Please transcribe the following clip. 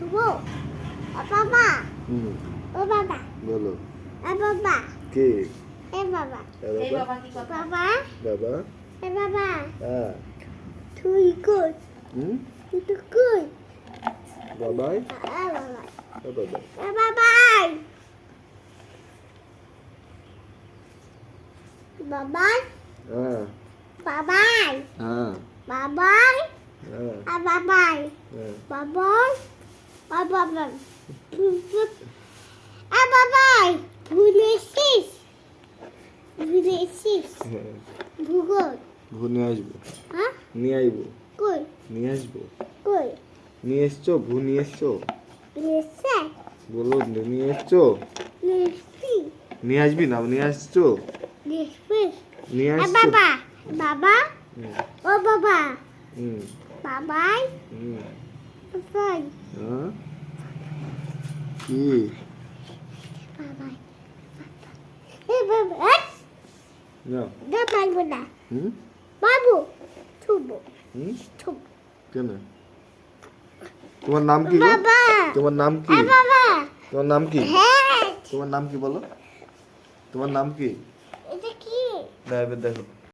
বউ বাবা হুম ও বাবা বলো এ বাবা কে এ বাবা এই বাবা কি কথা? বাবা বাবা এ বাবা হ্যাঁ তুই কই হুম তুই কই বাবাই এ বাবা বাবাই এ বাবা বাবা হ্যাঁ বাবা হ্যাঁ বাবা হ্যাঁ আ বাবা হ্যাঁ বাবা আ বাবা আ বাবা ভুলেছিস হ্যাঁ ভূগোল নিয়ে আসবো হ্যাঁ নিয়ে আসবো কই নিয়ে আসবো কই নিয়ে এসছো নিয়ে এসছো লেসে বলো নিয়ে এসছো লেসি নিয়ে আসবি না নিয়ে আসছো লেসি নিয়ে আ আসছো বাবা বাবা হুম ও বাবা হুম বাবাই হুম বাবাই হ্যাঁ কি বাবাই এ বাবা না দা পারবো না হুম বাবু থুবো হুম থুব কেন তোমার নাম কি গো? বাবা তোমার নাম কি এ বাবা তোমার নাম কি হ্যাঁ তোমার নাম কি বলো তোমার নাম কি এটা কি না এবার দেখো